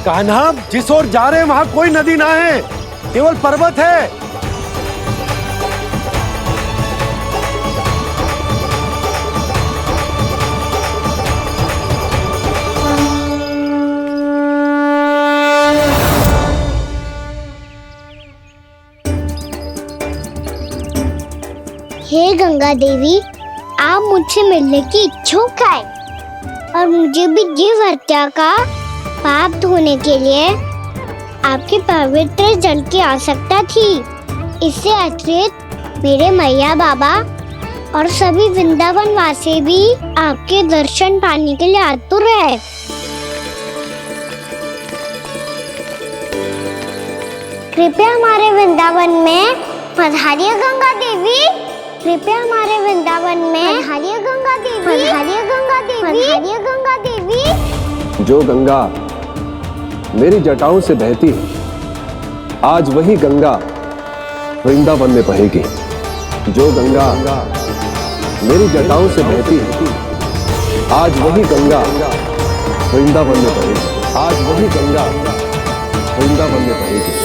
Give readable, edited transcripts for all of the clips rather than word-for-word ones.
कान्हा, जिस ओर जा रहे हैं वहां कोई नदी ना है, केवल पर्वत है। हे गंगा देवी, आप मुझसे मिलने की इच्छुक है और मुझे भी जीव हत्या का पाप धोने के लिए आपके पवित्र जल की आवश्यकता थी। इससे अतिरिक्त मेरे मैया बाबा और सभी वृंदावन वासी भी आपके दर्शन पाने के लिए आतुर है। कृपया हमारे वृंदावन में पधारिए गंगा देवी। कृपया हमारे वृंदावन में पधारिए गंगा देवी। पधारिए गंगा देवी। पधारिए गंगा देवी। जो गंगा मेरी जटाओं से बहती है, आज वही गंगा वृंदावन में बहेगी। जो गंगा मेरी जटाओं से बहती है, आज वही गंगा वृंदावन में बहेगी। आज वही गंगा वृंदावन में बहेगी।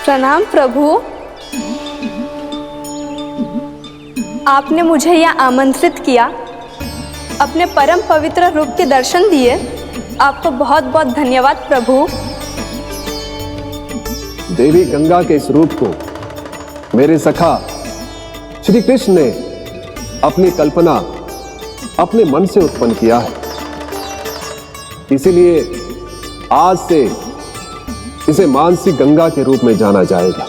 प्रणाम प्रभु, आपने मुझे यहाँ आमंत्रित किया, अपने परम पवित्र रूप के दर्शन दिए। आपको बहुत बहुत धन्यवाद प्रभु। देवी गंगा के इस रूप को मेरे सखा श्री कृष्ण ने अपनी कल्पना अपने मन से उत्पन्न किया है। इसीलिए आज से इसे मानसी गंगा के रूप में जाना जाएगा।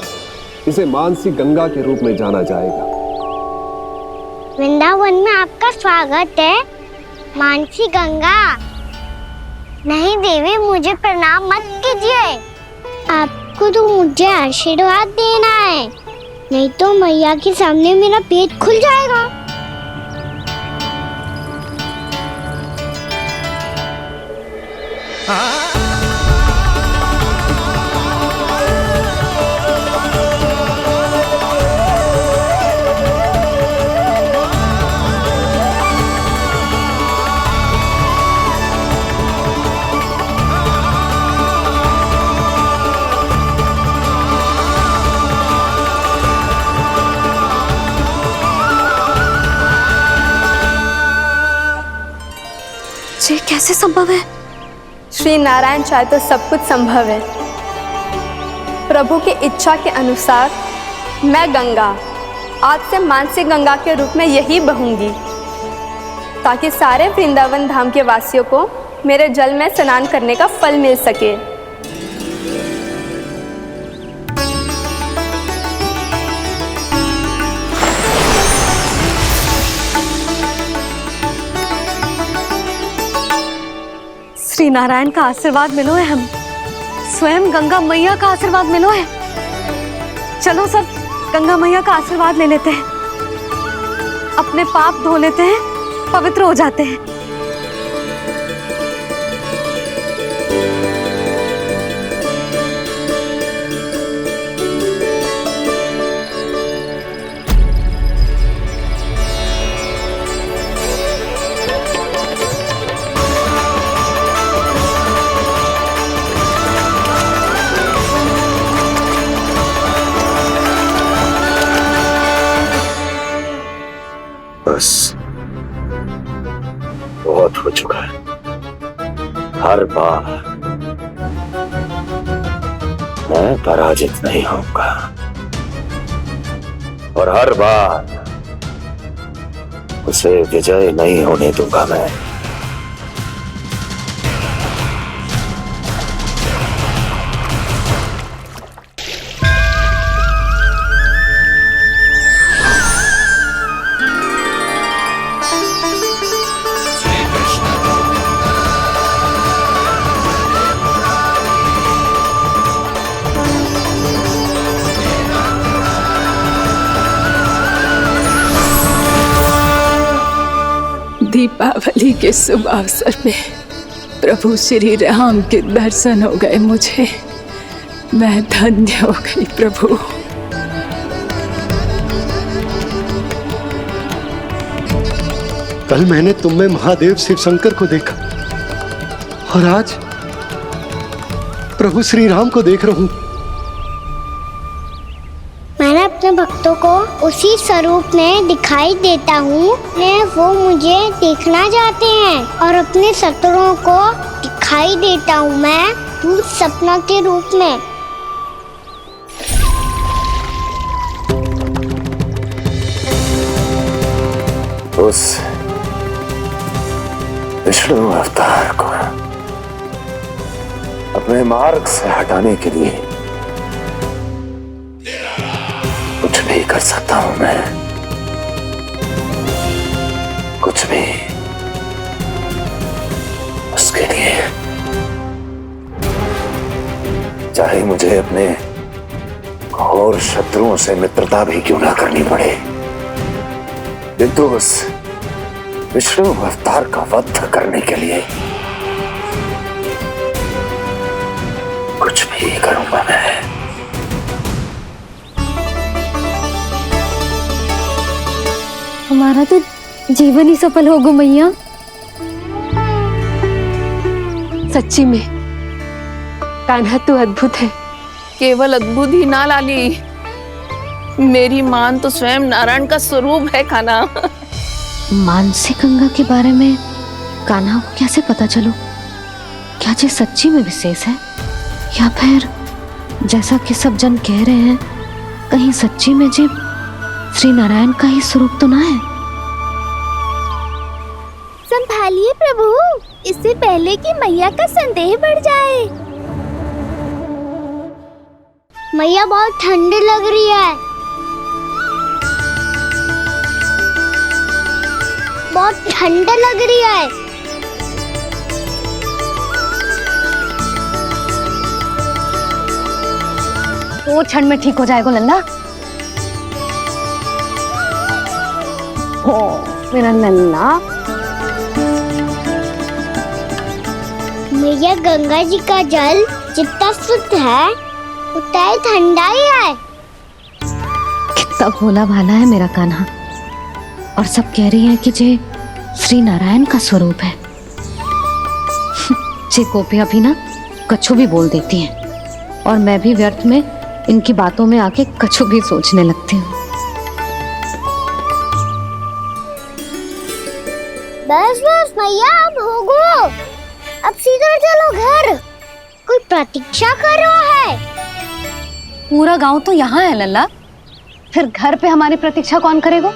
इसे मानसी गंगा के रूप में जाना जाएगा। वृंदावन में आपका स्वागत है मानसी गंगा। नहीं देवी, मुझे प्रणाम मत कीजिए। आपको तो मुझे आशीर्वाद देना है, नहीं तो मैया के सामने मेरा पेट खुल जाएगा। ये कैसे संभव है? श्री नारायण चाहे तो सब कुछ संभव है। प्रभु की इच्छा के अनुसार मैं गंगा आज से मानसी गंगा के रूप में यही बहूंगी, ताकि सारे वृंदावन धाम के वासियों को मेरे जल में स्नान करने का फल मिल सके। श्री नारायण का आशीर्वाद मिलो है, हम स्वयं गंगा मैया का आशीर्वाद मिलो है। चलो सब गंगा मैया का आशीर्वाद ले लेते हैं, अपने पाप धो लेते हैं, पवित्र हो जाते हैं। बस बहुत हो चुका है। हर बार मैं पराजित नहीं होऊंगा और हर बार उसे विजय नहीं होने दूंगा मैं। दीपावली के शुभ अवसर में प्रभु श्री राम के दर्शन हो गए मुझे। मैं धन्य हो गई प्रभु। कल मैंने तुम में महादेव शिव शंकर को देखा और आज प्रभु श्री राम को देख रहा हूं। मैंने अपने भक्तों को उसी स्वरूप में दिखाई देता हूँ वो मुझे देखना चाहते हैं और अपने शत्रुओं को दिखाई देता हूँ मैं भूत सपना के रूप में। उस विष्णु अवतार को अपने मार्ग से हटाने के लिए कुछ भी कर सकता हूं मैं, कुछ भी। उसके लिए चाहे मुझे अपने घोर शत्रुओं से मित्रता भी क्यों ना करनी पड़े, किंतु उस विष्णु अवतार का वध करने के लिए कुछ भी करूंगा मैं। हमारा तो जीवन ही सफल हो गो मैया। सच्ची में कान्हा तू अद्भुत है। केवल अद्भुत ही ना लाली, मेरी मान तो स्वयं नारायण का स्वरूप है कान्हा। मानसी गंगा के बारे में कान्हा को कैसे पता चलो? क्या ये सच्ची में विशेष है या फिर जैसा कि सब जन कह रहे हैं कहीं सच्ची में जी श्री नारायण का ही स्वरूप तो ना है? संभालिए प्रभु, इससे पहले कि मैया का संदेह बढ़ जाए। मैया बहुत ठंडी लग रही है, बहुत ठंडा लग रही है। वो क्षण में ठीक हो जाएगा लल्ला। हो मेरा लल्ला। मैया गंगा जी का जल जितना शुद्ध है उतना ही ठंडा ही है। कितना भोला भाला है मेरा कान्हा। और सब कह रही है कि जे श्री नारायण का स्वरूप है। जे गोपियां भी ना कछु भी बोल देती हैं और मैं भी व्यर्थ में इनकी बातों में आके कछु भी सोचने लगती हूँ। बस बस मैया, अब हो गो, अब सीधा चलो घर। कोई प्रतीक्षा कर रहा है। पूरा गांव तो यहाँ है लल्ला, फिर घर पे हमारी प्रतीक्षा कौन करेगा?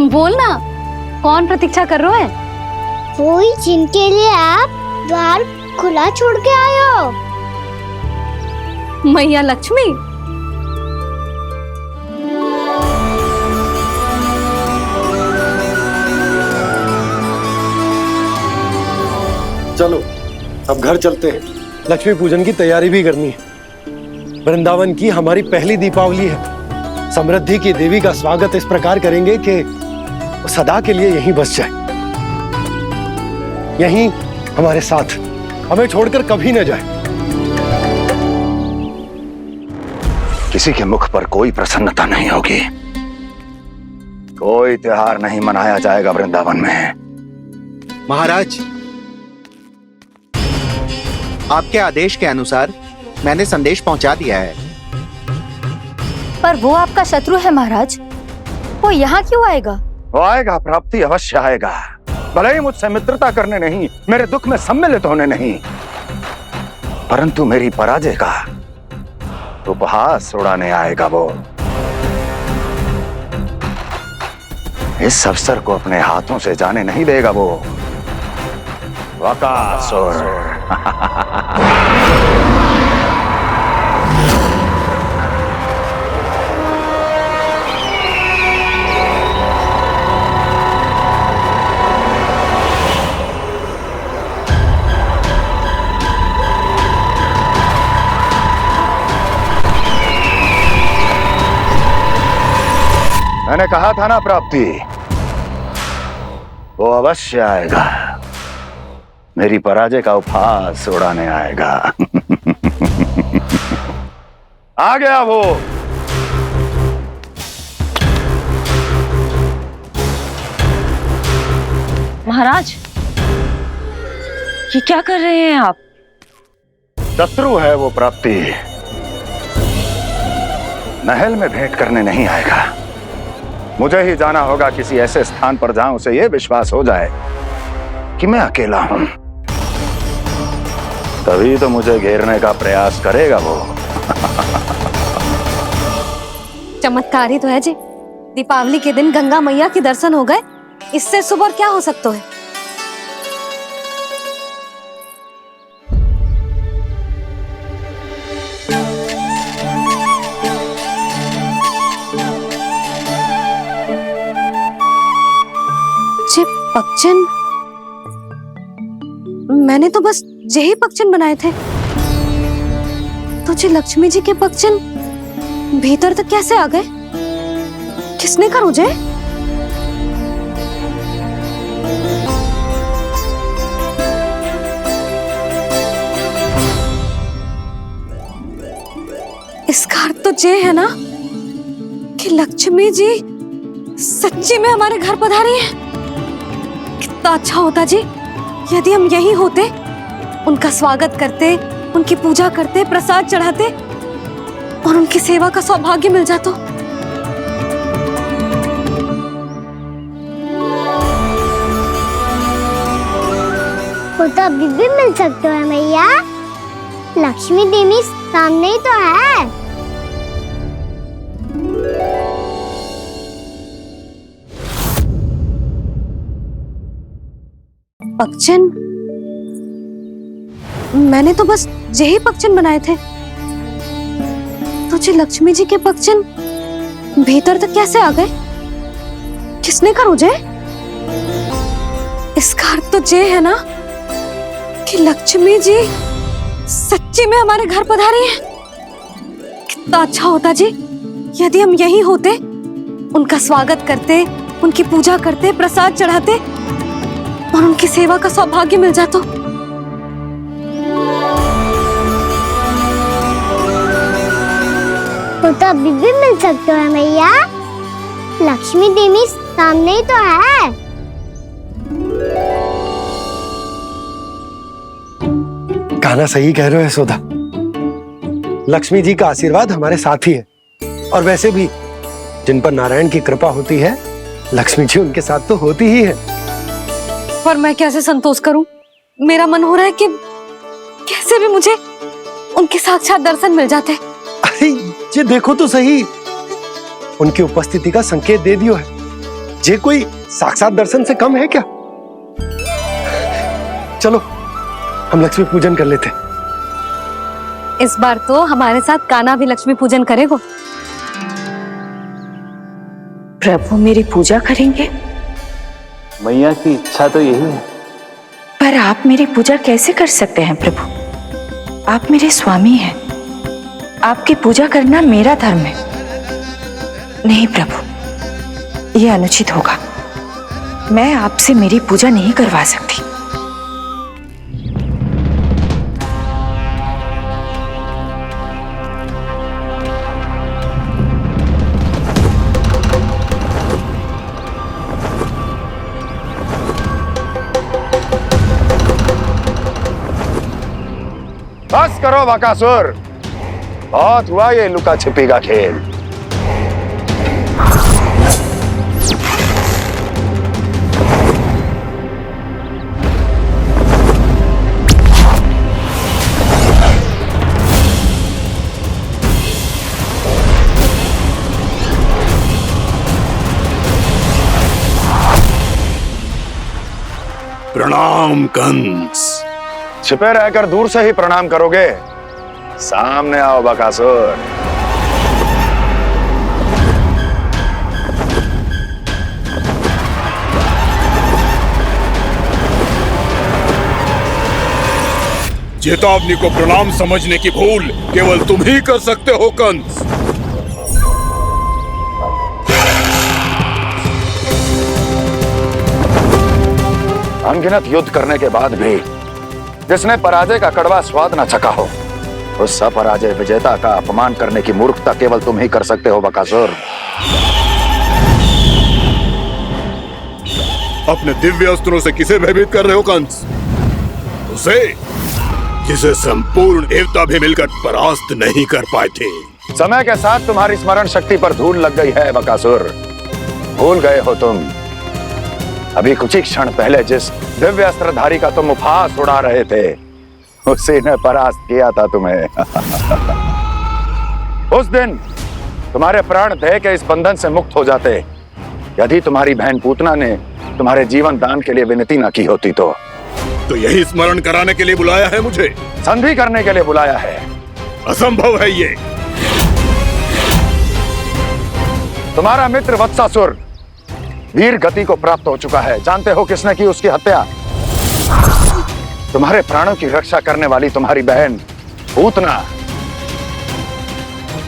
बोल ना, कौन प्रतीक्षा कर रहे हैं? वही जिनके लिए आप द्वार खुला छोड़ के आए हो। मैया लक्ष्मी। चलो अब घर चलते हैं, लक्ष्मी पूजन की तैयारी भी करनी है। वृंदावन की हमारी पहली दीपावली है। समृद्धि की देवी का स्वागत इस प्रकार करेंगे कि वो सदा के लिए यहीं बस जाए, यहीं हमारे साथ, हमें छोड़कर कभी न जाए। किसी के मुख पर कोई प्रसन्नता नहीं होगी, कोई त्योहार नहीं मनाया जाएगा वृंदावन में। महाराज, आपके आदेश के अनुसार मैंने संदेश पहुंचा दिया है। पर वो आपका शत्रु है महाराज, वो यहाँ क्यों आएगा? वो आएगा, प्राप्ति अवश्य आएगा। भले ही मुझसे मित्रता करने नहीं, मेरे दुख में सम्मिलित होने नहीं, परंतु मेरी पराजय का उपहास उड़ाने आएगा वो। इस अवसर को अपने हाथों से जाने नहीं देगा वो। वकासुर। मैंने कहा था ना प्राप्ति, वो अवश्य आएगा, मेरी पराजय का उपहास उड़ाने आएगा। आ गया वो। महाराज, ये क्या कर रहे हैं आप? शत्रु है वो प्राप्ति, महल में भेंट करने नहीं आएगा। मुझे ही जाना होगा किसी ऐसे स्थान पर जहां उसे यह विश्वास हो जाए कि मैं अकेला हूं, तभी तो मुझे घेरने का प्रयास करेगा वो। चमत्कार ही तो है जी, दीपावली के दिन गंगा मैया के दर्शन हो गए, इससे शुभ और क्या हो सकता है। जे पक्षन, मैंने तो बस यही पक्षन बनाए थे, तो जे लक्ष्मी जी के पक्षन भीतर तक कैसे आ गए? किसने कर मुझे? इसका अर्थ तो ये है ना कि लक्ष्मी जी सच्ची में हमारे घर पधारी हैं। कितना अच्छा होता जी यदि हम यहीं होते, उनका स्वागत करते, उनकी पूजा करते, प्रसाद चढ़ाते और उनकी सेवा का सौभाग्य मिल जाता। वो तो अभी भी मिल सकते हैं मैया, लक्ष्मी देवी सामने ही तो है। पक्षन, मैंने तो बस यही पक्षन बनाए थे, तो जे लक्ष्मी जी के पक्षन भीतर तक कैसे आ गए? किसने कर मुझे? इसका अर्थ तो ये है ना कि लक्ष्मी जी सच्ची में हमारे घर पधारी हैं। कितना अच्छा होता जी यदि हम यहीं होते, उनका स्वागत करते, उनकी पूजा करते, प्रसाद चढ़ाते और उनकी सेवा का सौभाग्य मिल जाता। वो तो अभी भी मिल सकते हैं मैया, लक्ष्मी देवी सामने ही तो है। कहना सही कह रहे हो यशोदा, लक्ष्मी जी का आशीर्वाद हमारे साथ ही है, और वैसे भी जिन पर नारायण की कृपा होती है, लक्ष्मी जी उनके साथ तो होती ही है। पर मैं कैसे संतोष करूं? मेरा मन हो रहा है कि कैसे भी मुझे उनके साक्षात दर्शन मिल जाते। अरे ये देखो तो सही, उनकी उपस्थिति का संकेत दे दियो है। ये कोई साक्षात दर्शन से कम है क्या? चलो हम लक्ष्मी पूजन कर लेते। इस बार तो हमारे साथ कान्हा भी लक्ष्मी पूजन करेगा। प्रभु मेरी पूजा करेंगे? मैया की इच्छा तो यही है। पर आप मेरी पूजा कैसे कर सकते हैं प्रभु? आप मेरे स्वामी हैं, आपकी पूजा करना मेरा धर्म है। नहीं प्रभु, यह अनुचित होगा। मैं आपसे मेरी पूजा नहीं करवा सकती। बस करो बकासुर, बहुत हुआ ये लुका छिपी का खेल। प्रणाम कंस। छिपे रहकर दूर से ही प्रणाम करोगे? सामने आओ बकासुर। चेतावनी को प्रणाम समझने की भूल केवल तुम ही कर सकते हो कंस। अनगिनत युद्ध करने के बाद भी जिसने पराजय का कड़वा स्वाद न चखा हो, उस अपराजय विजेता का अपमान करने की मूर्खता केवल तुम ही कर सकते हो बकासुर। अपने दिव्य अस्त्रों से किसे भयभीत कर रहे हो कंस? उसे जिसे संपूर्ण देवता भी मिलकर परास्त नहीं कर पाए थे। समय के साथ तुम्हारी स्मरण शक्ति पर धूल लग गई है बकासुर। भूल गए हो तुम अभी कुछ ही क्षण पहले जिस दिव्य अस्त्रधारी का तुम उपहास उड़ा रहे थे, उसी ने परास्त किया था तुम्हें। उस दिन तुम्हारे प्राण देह के इस बंधन से मुक्त हो जाते यदि तुम्हारी बहन पूतना ने तुम्हारे जीवन दान के लिए विनती न की होती तो यही स्मरण कराने के लिए बुलाया है मुझे? संधि करने के लिए बुलाया है। असंभव है ये। तुम्हारा मित्र वत्सासुर वीर गति को प्राप्त हो चुका है। जानते हो किसने की उसकी हत्या? तुम्हारे प्राणों की रक्षा करने वाली तुम्हारी बहन पूतना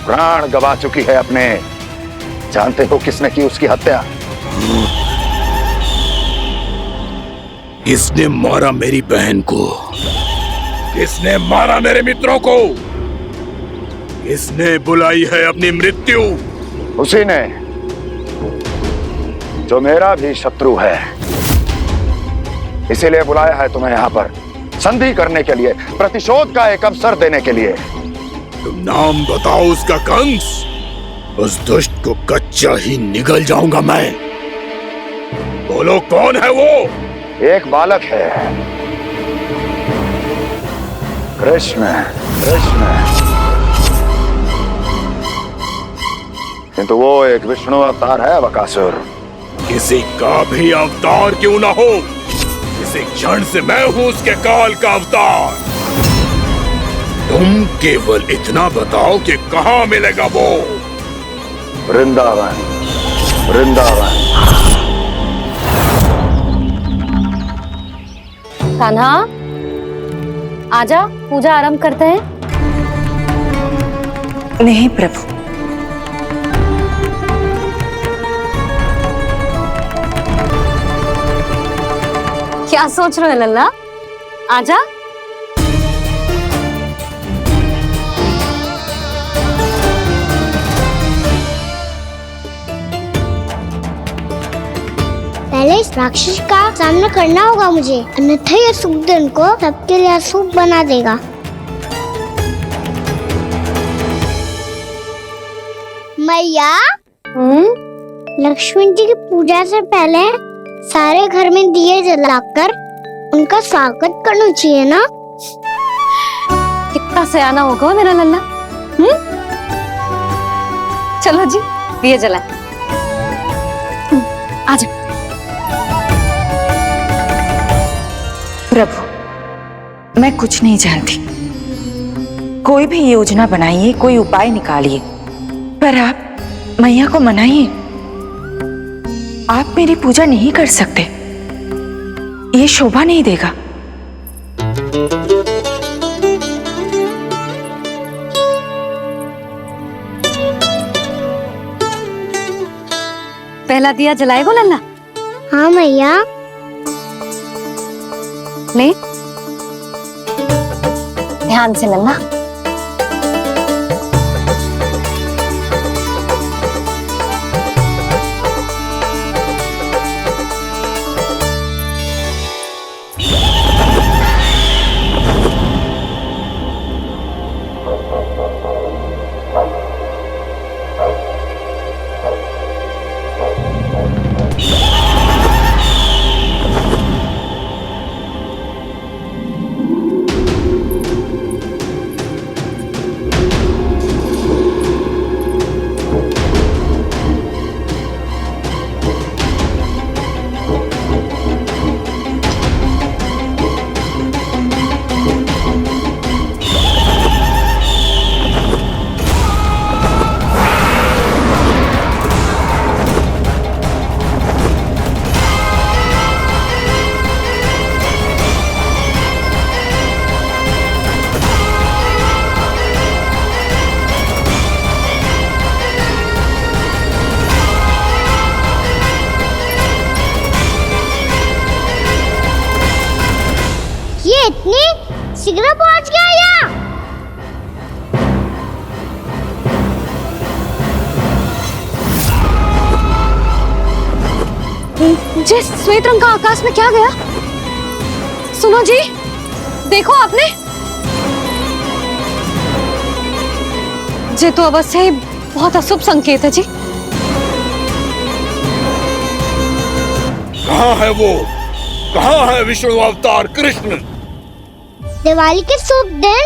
प्राण गवा चुकी है अपने। जानते हो किसने की उसकी हत्या? किसने मारा मेरी बहन को? किसने मारा मेरे मित्रों को? किसने बुलाई है अपनी मृत्यु? उसी ने जो मेरा भी शत्रु है। इसीलिए बुलाया है तुम्हें यहाँ पर संधि करने के लिए, प्रतिशोध का एक अवसर देने के लिए। तुम नाम बताओ उसका कंस। उस दुष्ट को कच्चा ही निगल जाऊंगा मैं। बोलो कौन है वो? एक बालक है, कृष्ण। कृष्ण, किंतु वो एक विष्णु अवतार है बकासुर। किसी का भी अवतार क्यों ना हो, इसी क्षण से मैं हूं उसके काल का अवतार। तुम केवल इतना बताओ कि कहां मिलेगा वो? वृंदावन। वृंदावन। कान्हा, आजा, पूजा आरंभ करते हैं। नहीं प्रभु, क्या सोच रहे हो लल्ला? आजा। पहले इस राक्षस का सामना करना होगा मुझे, अन्यथा ये शुभ दिन को सबके लिए अशुभ बना देगा। मैया, लक्ष्मण जी की पूजा से पहले सारे घर में दिए जलाकर उनका स्वागत करना चाहिए ना? कितना सयाना होगा मेरा लल्ला। चलो जी, दिए जलाएं। आजा। प्रभु, मैं कुछ नहीं जानती। कोई भी योजना बनाइए, कोई उपाय निकालिए, पर आप मैया को मनाइए। आप मेरी पूजा नहीं कर सकते, ये शोभा नहीं देगा। पहला दिया जलाएगो लल्ला? हाँ मैया। ले, ध्यान से लल्ला। शीघ्र पहुंच गया यहाँ। जे श्वेत रंग का आकाश में क्या गया? सुनो जी, देखो आपने, जे तो अवश्य ही बहुत अशुभ संकेत है जी। कहाँ है वो? कहाँ है विष्णु अवतार कृष्ण? दिवाली के शुभ दिन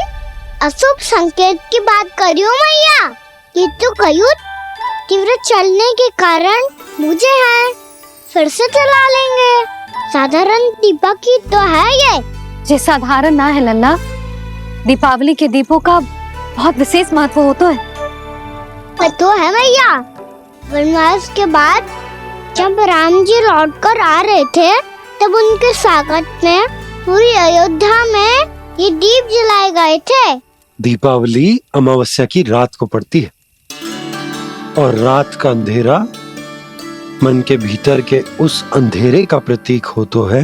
अशुभ संकेत की बात करियो मैया। ये तो कयूत तीव्र चलने के कारण मुझे है, फिर से चला लेंगे। साधारण दीपक ही तो है ये साधारण ना है लल्ला, दीपावली के दीपों का बहुत विशेष महत्व होता है। तो है मैया। वनवास के बाद जब राम जी लौटकर आ रहे थे तब उनके स्वागत में पूरी अयोध्या में ये दीप जलाए गए थे। दीपावली अमावस्या की रात को पड़ती है और रात का अंधेरा मन के भीतर के उस अंधेरे का प्रतीक होता है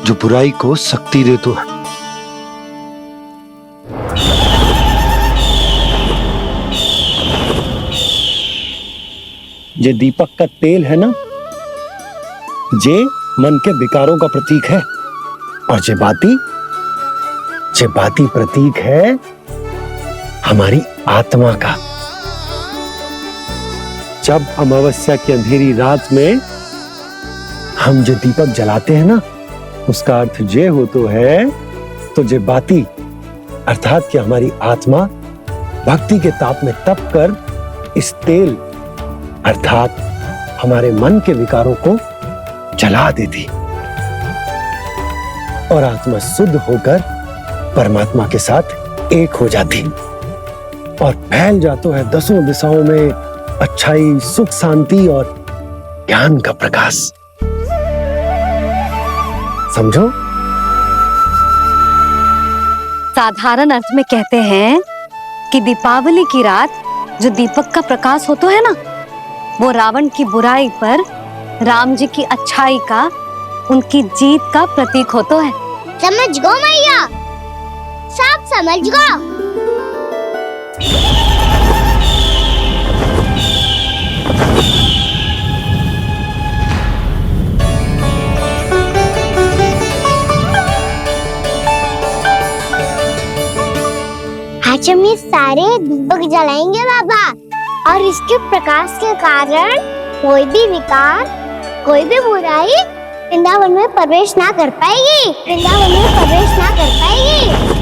जो बुराई को शक्ति देता है। ये दीपक का तेल है ना, जे मन के विकारों का प्रतीक है, और जे बाती प्रतीक है हमारी आत्मा का। जब अमावस्या की अंधेरी रात में हम जो दीपक जलाते हैं ना, उसका अर्थ जे हो तो है, तो जे बाती अर्थात कि हमारी आत्मा भक्ति के ताप में तप कर इस तेल अर्थात हमारे मन के विकारों को जला देती और आत्मा शुद्ध होकर परमात्मा के साथ एक हो जाती और फैल जाता है दसों दिशाओं में अच्छाई, सुख, शांति और ज्ञान का प्रकाश। समझो? साधारण अर्थ में कहते हैं कि दीपावली की रात जो दीपक का प्रकाश होता है ना, वो रावण की बुराई पर राम जी की अच्छाई का, उनकी जीत का प्रतीक होता है। समझ गो मैया, सब समझ गो। आज हम ये सारे दीपक जलाएंगे बाबा, और इसके प्रकाश के कारण कोई भी विकार, कोई भी बुराई वृंदावन में प्रवेश ना कर पाएगी, वृंदावन में प्रवेश ना कर पाएगी।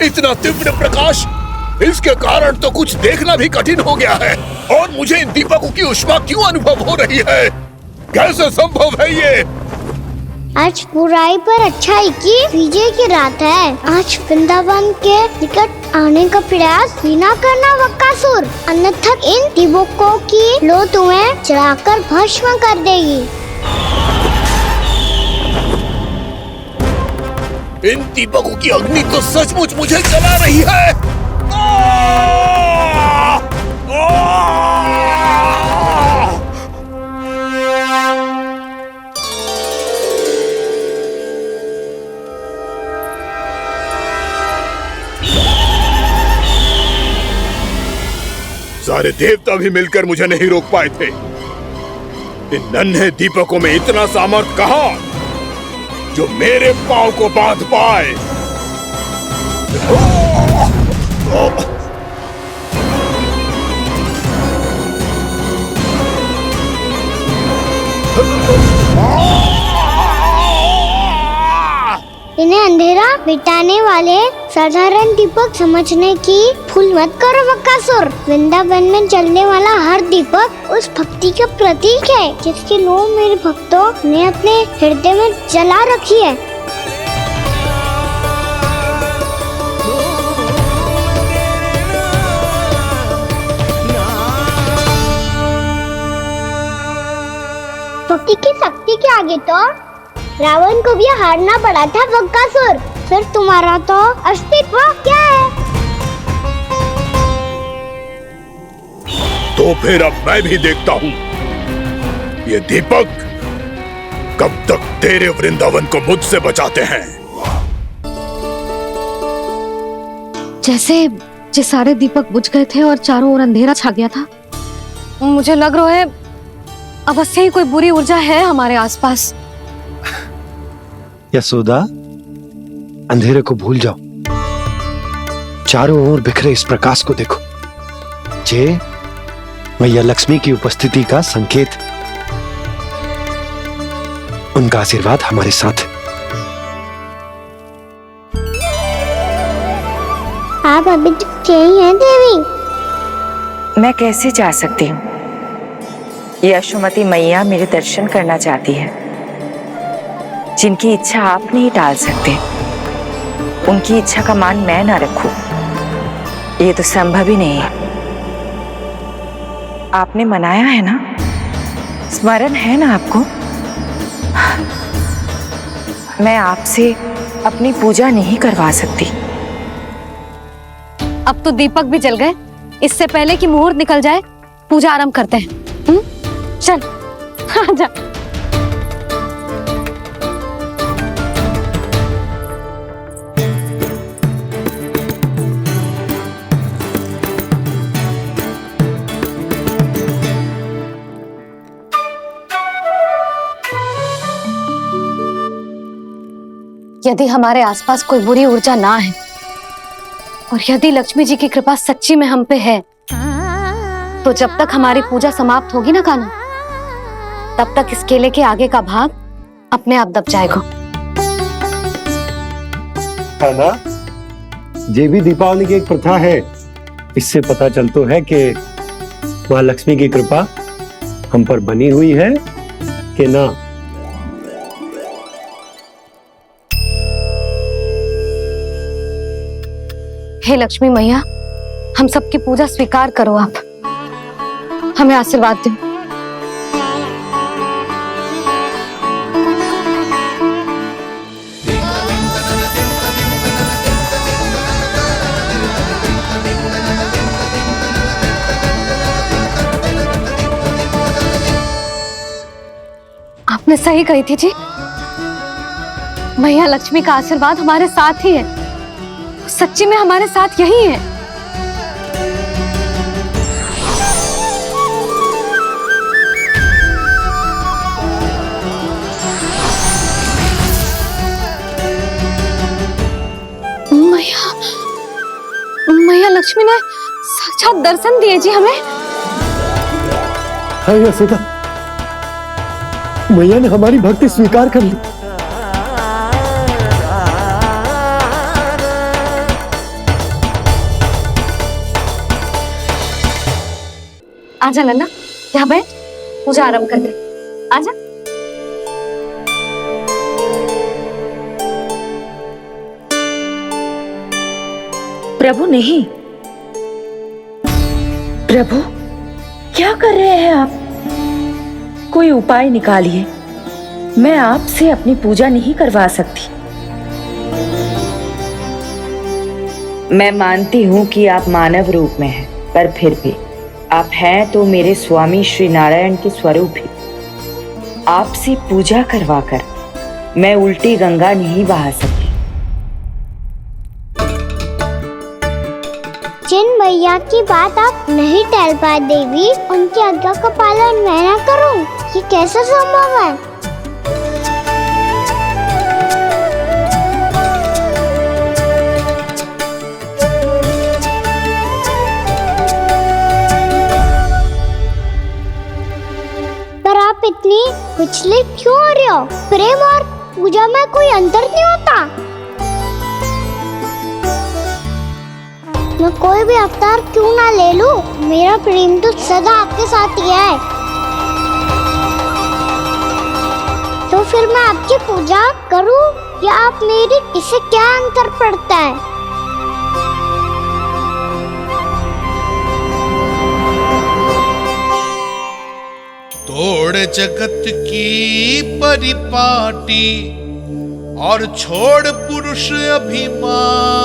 इतना तीव्र प्रकाश, इसके कारण तो कुछ देखना भी कठिन हो गया है। और मुझे इन दीपकों की उष्मा क्यों अनुभव हो रही है? कैसे संभव है ये? आज बुराई पर अच्छाई की विजय की रात है। आज वृंदावन के निकट आने का प्रयास भी ना करना बकासुर, अन्यथा इन दीपकों की लो तुम्हें जलाकर भस्म कर देगी। इन दीपकों की अग्नि तो सचमुच मुझे जला रही है। सारे देवता भी मिलकर मुझे नहीं रोक पाए थे। इन नन्हे दीपकों में इतना सामर्थ्य कहां जो मेरे पांव को बांध पाए। इन्हें अंधेरा मिटाने वाले साधारण दीपक समझने की भूल मत करो बकासुर। वृंदावन में जलने वाला हर दीपक उस भक्ति का प्रतीक है जिसकी लो मेरे भक्तों ने अपने हृदय में जला रखी है। भक्ति की शक्ति के आगे तो रावण को भी हारना पड़ा था बकासुर। फिर तुम्हारा तो अस्तित्व क्या है? तो फिर अब मैं भी देखता हूँ ये दीपक कब तक तेरे वृंदावन को मुझसे बचाते हैं। जैसे ये सारे दीपक बुझ गए थे और चारों ओर अंधेरा छा गया था, मुझे लग रहा है अवश्य ही कोई बुरी ऊर्जा है हमारे आसपास। यशोदा, अंधेरे को भूल जाओ, चारों ओर बिखरे इस प्रकाश को देखो। जे मैया लक्ष्मी की उपस्थिति का संकेत, उनका आशीर्वाद हमारे साथ। आप अभी तक यही हैं देवी? मैं कैसे जा सकती हूँ? यशोमती मैया मेरे दर्शन करना चाहती है। जिनकी इच्छा आप नहीं टाल सकते, उनकी इच्छा का मान मैं ना रखूं, ये तो संभव ही नहीं है। आपने मनाया है ना, स्मरण है ना आपको? मैं आपसे अपनी पूजा नहीं करवा सकती। अब तो दीपक भी जल गए, इससे पहले कि मुहूर्त निकल जाए पूजा आरंभ करते हैं। चल आजा। यदि हमारे आसपास कोई बुरी ऊर्जा ना है और यदि लक्ष्मी जी की कृपा सच्ची में हम पे है, तो जब तक हमारी पूजा समाप्त होगी ना कान्हा, तब तक इस केले के आगे का भाग अपने आप दब जाएगा। है ना? ये भी दीपावली की एक प्रथा है। इससे पता चलता है कि माँ लक्ष्मी की कृपा हम पर बनी हुई है कि ना। हे लक्ष्मी मैया, हम सबकी पूजा स्वीकार करो, आप हमें आशीर्वाद दो। आपने सही कही थी जी, मैया लक्ष्मी का आशीर्वाद हमारे साथ ही है, सच्ची में हमारे साथ यही है। मैया लक्ष्मी ने साक्षात दर्शन दिए जी हमें। हाँ यशोदा, मैया ने हमारी भक्ति स्वीकार कर ली। आजा नन्ना, यहाँ बैठ, पूजा आरंभ कर दे। आजा। प्रभु नहीं, प्रभु क्या कर रहे हैं आप? कोई उपाय निकालिए, मैं आपसे अपनी पूजा नहीं करवा सकती। मैं मानती हूँ कि आप मानव रूप में हैं, पर फिर भी आप हैं तो मेरे स्वामी श्री नारायण के स्वरूप ही। आपसे पूजा करवाकर मैं उल्टी गंगा नहीं बहा सकती। जिन मैया की बात आप नहीं टाल पाए देवी, उनकी आज्ञा का पालन मैं ना करूं, ये कैसे संभव है? पर आप इतनी विचलित क्यों हो रहे हो? प्रेम और पूजा में कोई अंतर नहीं होता। मैं कोई भी अवतार क्यों ना ले लूं, मेरा प्रेम तो सदा आपके साथ ही है। तो फिर मैं आपकी पूजा करूं या आप मेरी, इससे क्या अंतर पड़ता है? तोड़ जगत की परिपाटी और छोड़ पुरुष अभिमान,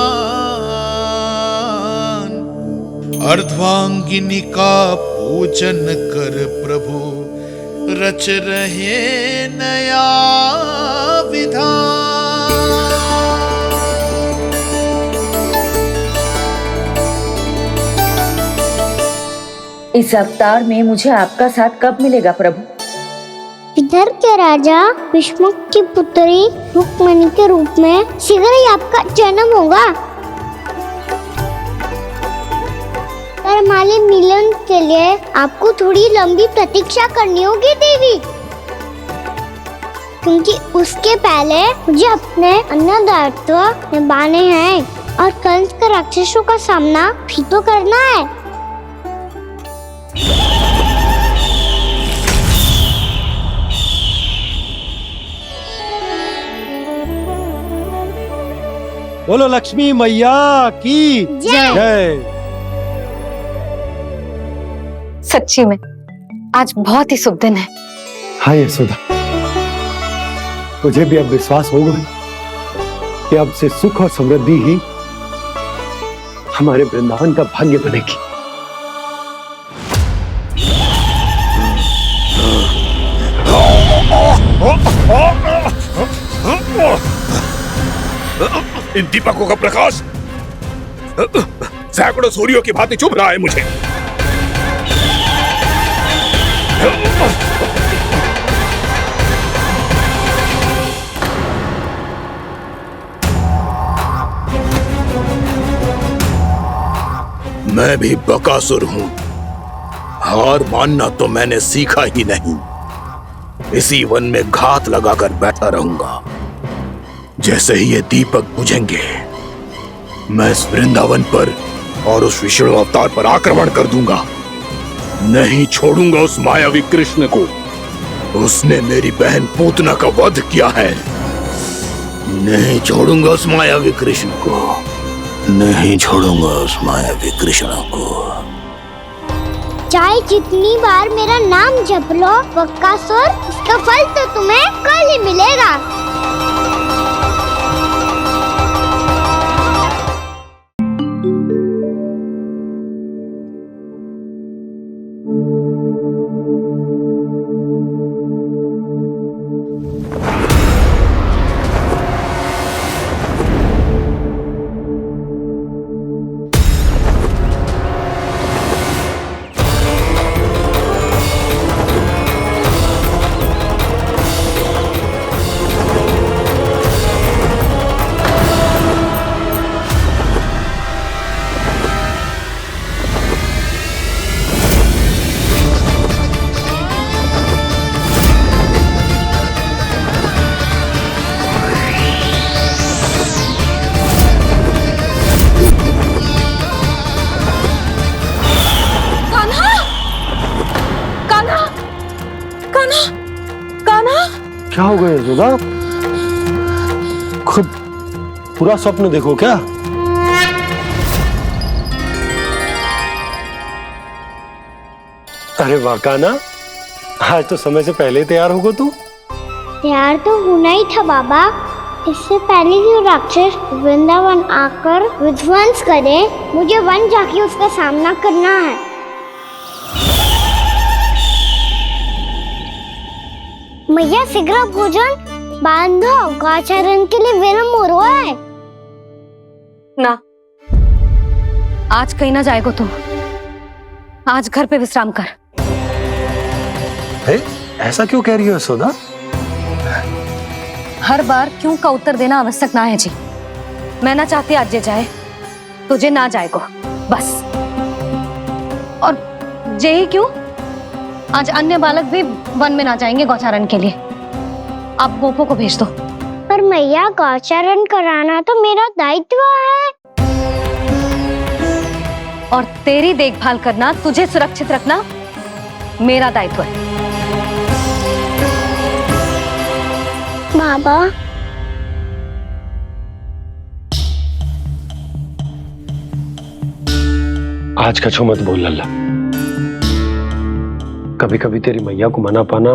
अर्धांगिनी का पूजन कर प्रभु रच रहे नया विधान। इस अवतार में मुझे आपका साथ कब मिलेगा प्रभु? विदर्भ के राजा भीष्म की पुत्री रुक्मणी के रूप में शीघ्र ही आपका जन्म होगा। पर हमारे मिलन के लिए आपको थोड़ी लंबी प्रतीक्षा करनी होगी देवी, क्योंकि उसके पहले मुझे अपने अन्य दायित्व निभाने हैं और कंस के राक्षसों का सामना भी तो करना है। बोलो लक्ष्मी मैया की जय। सच्ची में आज बहुत ही शुभ दिन है। हाँ यशोदा, मुझे भी अब विश्वास हो गया कि अब से सुख और समृद्धि ही हमारे वृंदावन का भाग्य बनेगी। इन दीपकों का प्रकाश सैकड़ों सूर्यों की भांति चुभ रहा है मुझे। मैं भी बकासुर हूं, हार मानना तो मैंने सीखा ही नहीं। इसी वन में घात लगाकर बैठा रहूंगा। जैसे ही ये दीपक बुझेंगे, मैं इस वृंदावन पर और उस विष्णु अवतार पर आक्रमण कर दूंगा। नहीं छोड़ूंगा उस मायावी कृष्ण को। उसने मेरी बहन पूतना का वध किया है। नहीं छोड़ूंगा उस मायावी कृष्ण को। नहीं छोड़ूंगा उस मायावी कृष्ण को। चाहे जितनी बार मेरा नाम जप लो बकासुर, इसका फल तो तुम्हें कल ही मिलेगा। क्या हो गया यशोदा? खुद पूरा स्वप्न देखो क्या? अरे वाह कान्हा, आज तो समय से पहले तैयार होगा तू। तैयार तो होना ही था बाबा। इससे पहले ही राक्षस वृंदावन आकर विध्वंस करे, मुझे वन जाके उसका सामना करना है। मैया शीघ्र भोजन बांधो, गौचरण के लिए विलंब हो रहा है। ना, आज कहीं ना जाएगा तू। आज घर पे विश्राम कर। ऐसा क्यों कह रही हो यशोदा? हर बार क्यों का उत्तर देना आवश्यक ना है जी। मैं ना चाहती आज ये जाए, तुझे ना जाएगो बस। और जे ही क्यों, आज अन्य बालक भी वन में ना जाएंगे गौचारण के लिए। आप गोपो को भेज दो। पर मैया गौचरण कराना तो मेरा दायित्व है। और तेरी देखभाल करना, तुझे सुरक्षित रखना मेरा दायित्व है। बाबा, आज कछु मत बोल लल्ला। कभी कभी तेरी मैया को मना पाना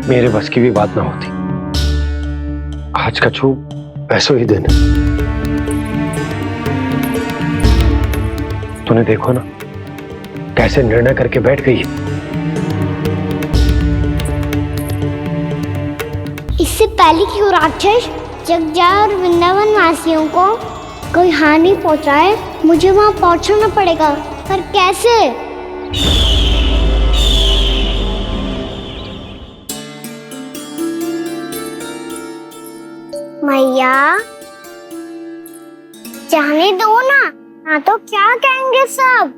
मेरे बस की भी बात ना होती। आज कछु ऐसो ही दिन है। तूने देखो ना कैसे निर्णय करके बैठ गई है। इससे पहले कि वो राक्षस जगजा और वृंदावन वासियों को कोई हानि पहुंचाए, मुझे वहां पहुंचना पड़ेगा। पर कैसे? मैया, जाने दो ना तो क्या कहेंगे सब।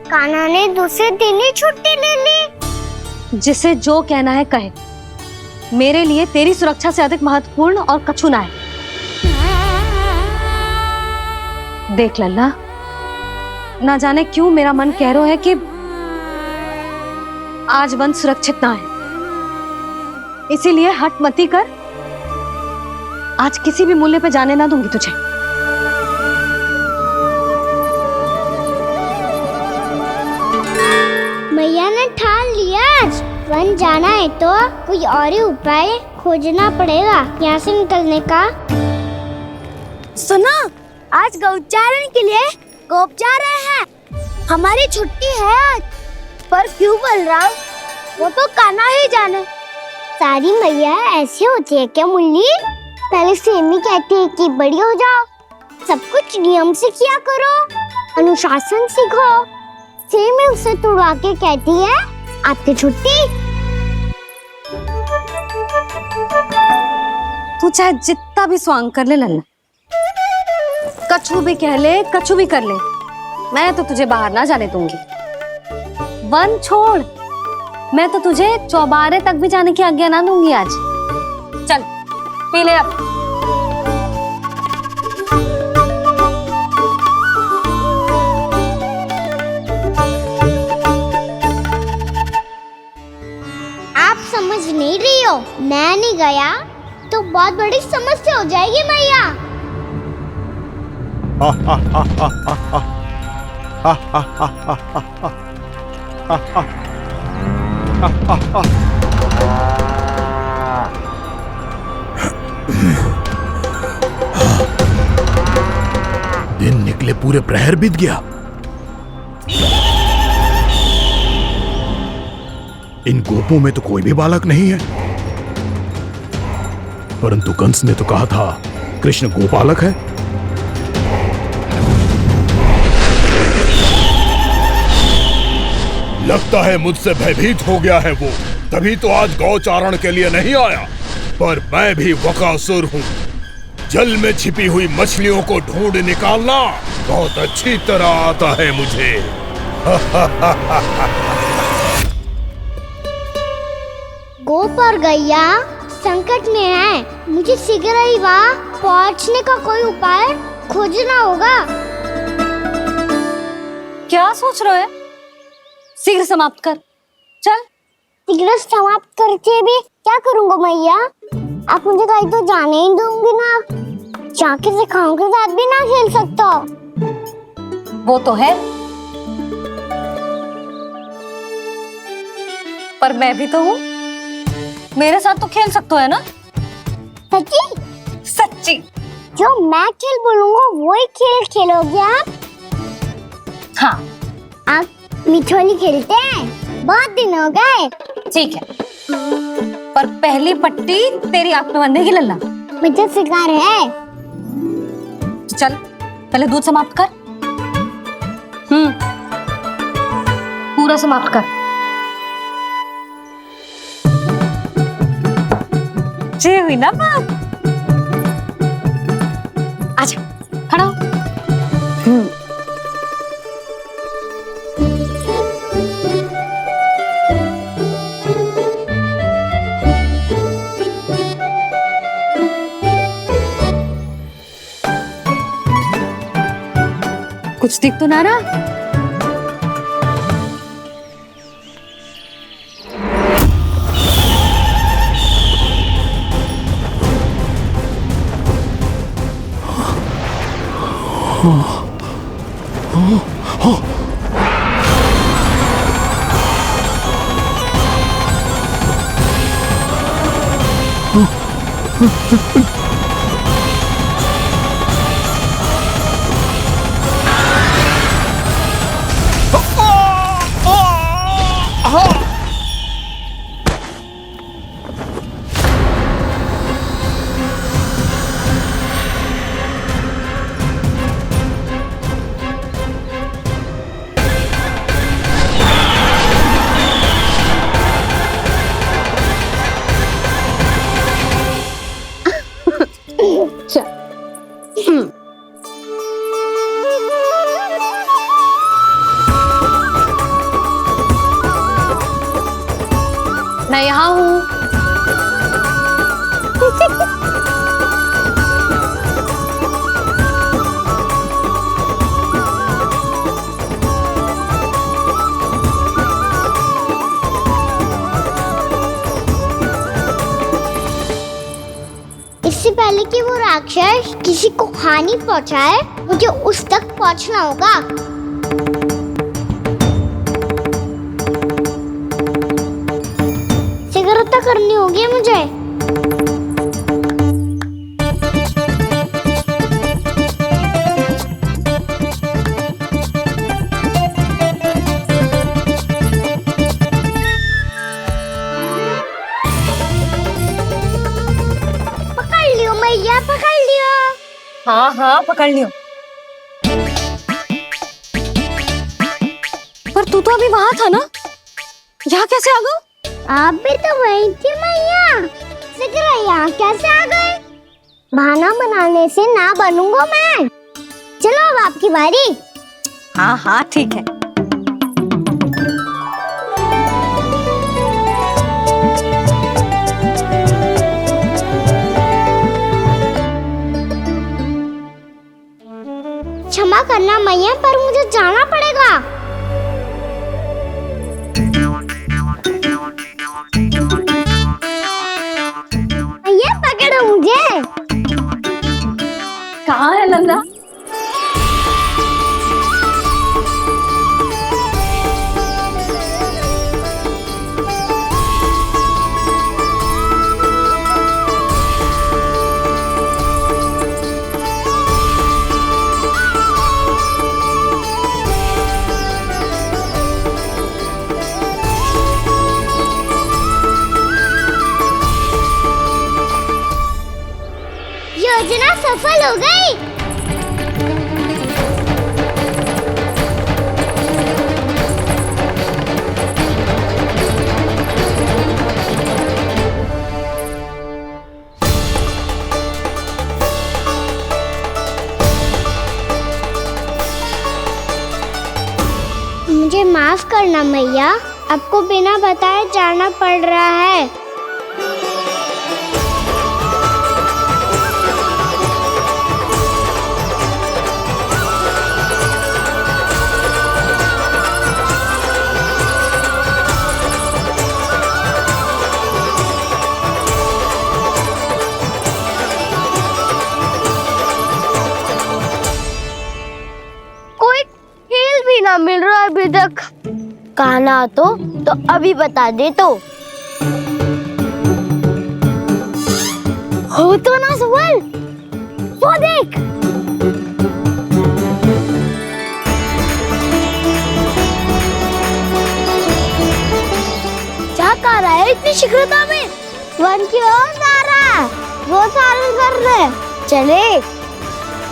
कान्हा ने दूसरे दिन ही छुट्टी ले ली। जिसे जो कहना है कहे, मेरे लिए तेरी सुरक्षा से अधिक महत्वपूर्ण और कछु ना है। देख लल्ला, ना जाने क्यों मेरा मन कह रहा है कि आज वन सुरक्षित ना है, इसीलिए हट मती कर। आज किसी भी मूल्य पे जाने ना दूंगी तुझे। मैया ने ठान लिया, आज वन जाना है तो कोई और ही उपाय खोजना पड़ेगा यहाँ से निकलने का। सुनो, आज गौचारण के लिए गोप जा रहे हैं। हमारी छुट्टी है आज। पर क्यों बलराम? वो तो कान्हा ही जाने। सारी मैया ऐसी होती है क्या मुन्नी? पहले सेमी कहती है कि बड़ी हो जाओ, सब कुछ नियम से किया करो, अनुशासन सीखो। सेमी उसे तुड़वा के कहती है आपकी छुट्टी। तू चाहे जितना भी स्वांग कर ले लल्ला, कछु भी कह ले, कछु भी कर ले, मैं तो तुझे बाहर ना जाने दूंगी। वन छोड़, मैं तो तुझे चौबारे तक भी जाने की आज्ञा ना दूंगी आज। चल पी ले अब। आप समझ नहीं रही हो, मैं नहीं गया तो बहुत बड़ी समस्या हो जाएगी मैया। दिन निकले पूरे प्रहर बीत गया। इन गोपों में तो कोई भी बालक नहीं है, परंतु कंस ने तो कहा था कृष्ण गोपालक है। लगता है मुझसे भयभीत हो गया है वो, तभी तो आज गौचारण के लिए नहीं आया। पर मैं भी बकासुर हूँ, जल में छिपी हुई मछलियों को ढूंढ निकालना बहुत अच्छी तरह आता है मुझे। गोप और गैया संकट में है, मुझे शीघ्र ही वहाँ पहुँचने का कोई उपाय खोजना होगा। क्या सोच रहे हो? शीघ्र समाप्त कर, चल। शीघ्र समाप्त करके भी क्या करूँगा मैया? आप मुझे कहीं तो जाने ही दूंगी ना, जाके सिखाओं के साथ भी ना खेल सकता। वो तो है, पर मैं भी तो हूँ, मेरे साथ तो खेल सकते हो है ना? सच्ची? सच्ची। जो मैं खेल बोलूँगा वही खेल खेलोगे आप? हाँ। आप मिठोली खेलते हैं? बहुत दिन हो गए। ठीक है, पर पहली पट्टी तेरी आंख में बनने की लल्ला। मुझे शिकार है। चल पहले दूध समाप्त कर। पूरा समाप्त कर। जे हुई ना बात। आजा, खड़ा हो। कुछ दिख तो ना रहा। मैं यहाँ हूँ। इससे पहले कि वो राक्षस किसी को हानि पहुंचाए, मुझे उस तक पहुंचना होगा। सिगरता करनी होगी मुझे। पकड़ लियो मैया, पकड़ लियो। हाँ हाँ पकड़ लियो। पर तू तो अभी वहां था ना, यहाँ कैसे आ गया? आप भी तो वही थी मैया। सिकरा यहाँ कैसे आ गए? बहाना बनाने से ना बनूंगा मैं। चलो अब आपकी बारी। हाँ हाँ ठीक है। क्षमा करना मैया, पर मुझे जाना पड़ेगा। मैया पकड़ो मुझे। कहाँ है नंदा? योजना सफल हो गई। मुझे माफ करना मैया, आपको बिना बताए जाना पड़ रहा है। कोई खेल भी ना मिल रहा अभी तक। कहना तो अभी बता दे तो। हो तो ना सवाल, वो देख। क्या कर रहा है इतनी शीघ्रता में? वन की ओर जा रहा है, वो चालू कर रहे। चले।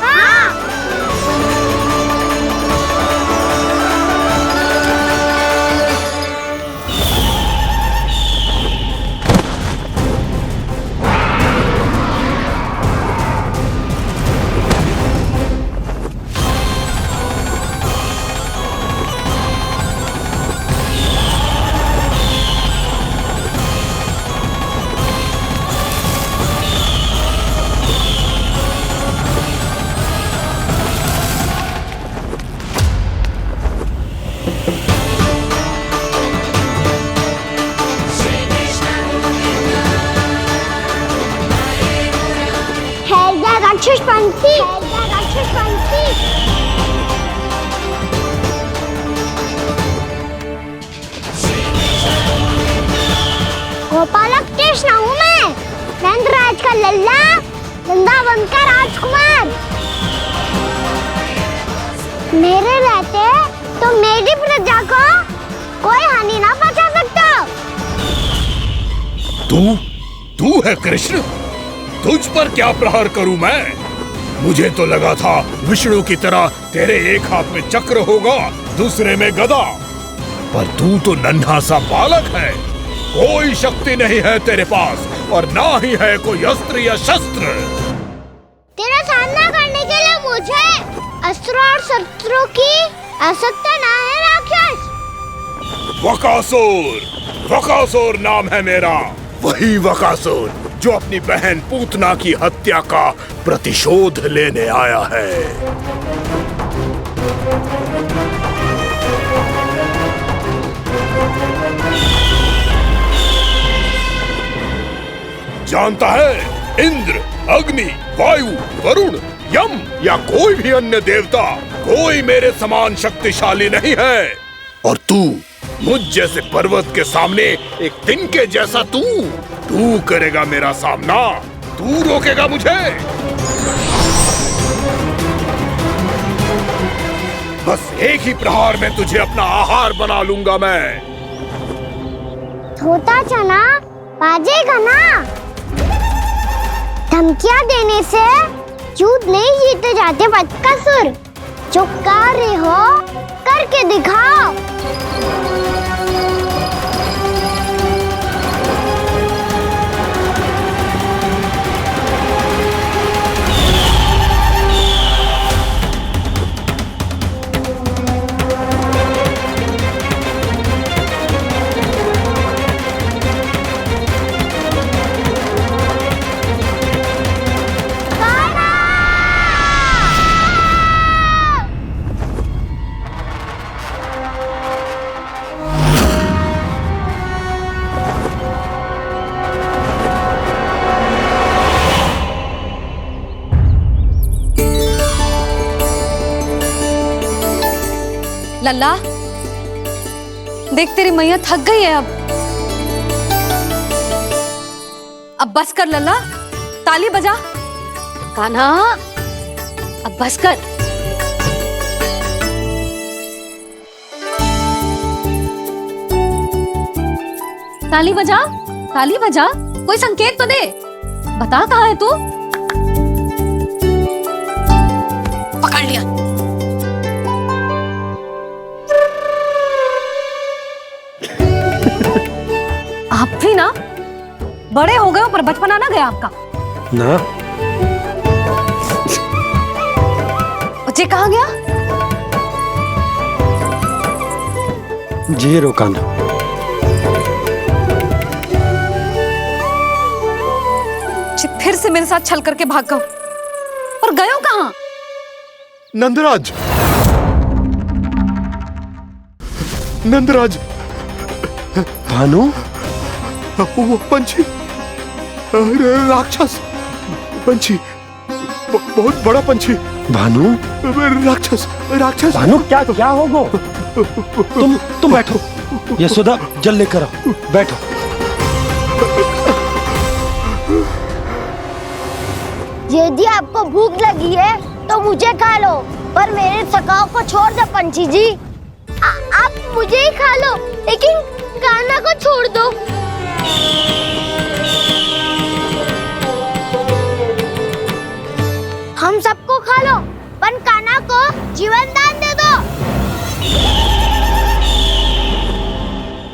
हाँ। राक्षस पंछी, राक्षस पंछी। गोपालक कृष्ण हूँ मैं, नंदराज का लल्ला, वृंदावन का राजकुमार। मेरे रहते तो मेरी प्रजा को कोई हानि ना पहुंचा सकता। तू है कृष्ण? तुझ पर क्या प्रहार करूं मैं? मुझे तो लगा था विष्णु की तरह तेरे एक हाथ में चक्र होगा, दूसरे में गदा, पर तू तो नन्हा सा बालक है। कोई शक्ति नहीं है तेरे पास और ना ही है कोई अस्त्र या शस्त्र। तेरा सामना करने के लिए मुझे अस्त्रों और शस्त्रों की आवश्यकता ना है राक्षस। वकासुर नाम है मेरा, वही वकासुर जो अपनी बहन पूतना की हत्या का प्रतिशोध लेने आया है। जानता है, इंद्र, अग्नि, वायु, वरुण, यम या कोई भी अन्य देवता, कोई मेरे समान शक्तिशाली नहीं है। और तू मुझ जैसे पर्वत के सामने एक तिनके जैसा तू करेगा मेरा सामना? तू रोकेगा मुझे? बस एक ही प्रहार में तुझे अपना आहार बना लूंगा मैं। छोटा चना बाजेगा ना? धमकियां देने से युद्ध नहीं जीते जाते बदकसूर। जो कार्य हो करके दिखाओ। लल्ला, देख तेरी मैया थक गई है अब बस कर लल्ला, ताली बजा। कान्हा, अब बस कर। ताली बजा, ताली बजा, कोई संकेत तो दे, बता कहाँ है तू? पकड़ लिया। आप भी ना बड़े हो गए हो, पर बचपना ना गया आपका ना। बच्चे कहाँ गया? जी रोकाना। फिर से मेरे साथ छल करके भाग गए, और गए हो कहाँ? नंदराज, नंदराज, भानु, वो पंछी, राक्षस पंछी, बहुत बड़ा पंछी। भानु, राक्षस, राक्षस। भानु, क्या क्या होगा? तुम बैठो, यशोदा जल लेकर आओ, बैठो। यदि आपको भूख लगी है तो मुझे खा लो, पर मेरे सखाओं को छोड़ दो पंछी जी। आप मुझे ही खा लो, लेकिन कान्हा को छोड़ दो। हम सबको खा लो, पर कान्हा को जीवन दान दे दो।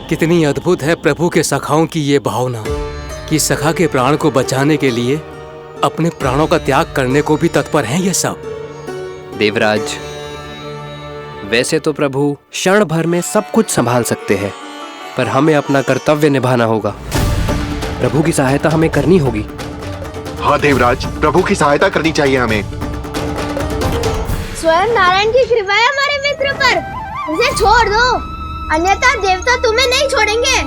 कितनी अद्भुत है प्रभु के सखाओं की ये भावना कि सखा के प्राण को बचाने के लिए अपने प्राणों का त्याग करने को भी तत्पर हैं ये सब। देवराज, वैसे तो प्रभु क्षण भर में सब कुछ संभाल सकते हैं, पर हमें अपना कर्तव्य निभाना होगा। प्रभु की सहायता हमें करनी होगी। हाँ देवराज, प्रभु की सहायता करनी चाहिए हमें। स्वयं नारायण की कृपा है हमारे मित्र पर, उसे छोड़ दो, अन्यथा देवता तुम्हें नहीं छोड़ेंगे।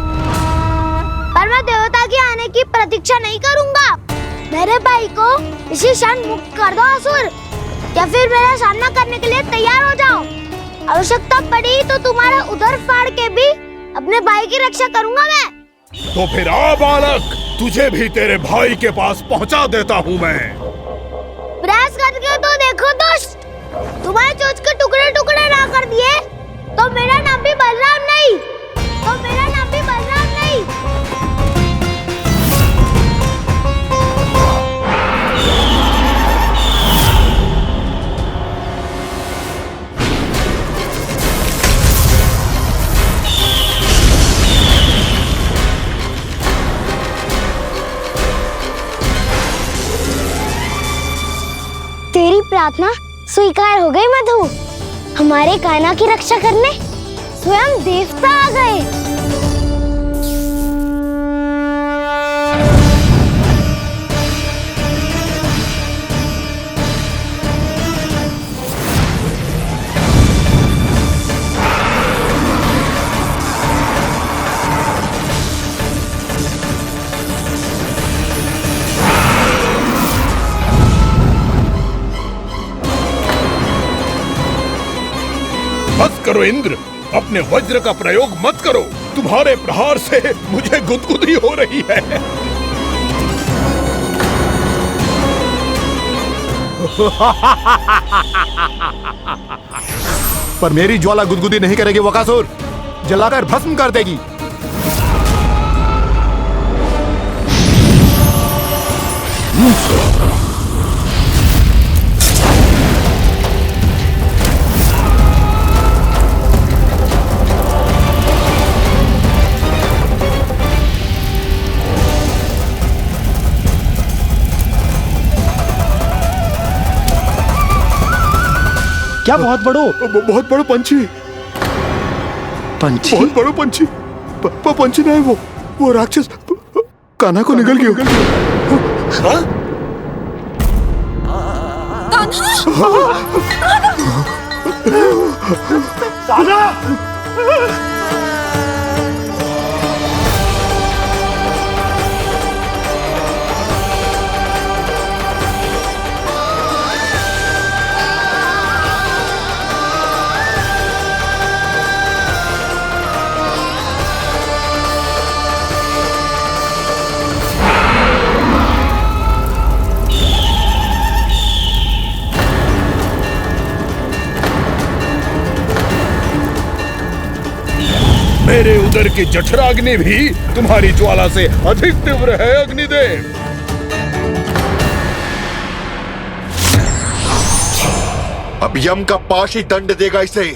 पर मैं देवता के आने की प्रतीक्षा नहीं करूंगा। मेरे भाई को इसी क्षण मुक्त कर दो असुर, या फिर मेरा सामना करने के लिए तैयार हो जाओ। आवश्यकता पड़ी तो तुम्हारा उधर फाड़ के भी अपने भाई की रक्षा करूंगा मैं। तो फिर आ बालक, तुझे भी तेरे भाई के पास पहुंचा देता हूँ मैं। प्रयास करके तो देखो दुष्ट, तुम्हारे चोंच के टुकड़े टुकड़े ना कर दिए तो मेरा नाम भी बलराम नहीं, तो मेरा नाम भी बलराम नहीं। तेरी प्रार्थना स्वीकार हो गई मधु। हमारे कान्हा की रक्षा करने स्वयं देवता आ गए। बस करो इंद्र, अपने वज्र का प्रयोग मत करो। तुम्हारे प्रहार से मुझे गुदगुदी हो रही है। पर मेरी ज्वाला गुदगुदी नहीं करेगी वकासुर, जलाकर भस्म कर देगी। क्या बहुत बड़ो? बहुत बड़ो पंछी। पंछी? बहुत बड़ो पंछी। पंछी नहीं, वो राक्षस कान्हा को निगल गया। हाँ? मेरे उदर की जठराग्नि भी तुम्हारी ज्वाला से अधिक तीव्र है अग्निदेव। अब यम का पाश ही दंड देगा इसे।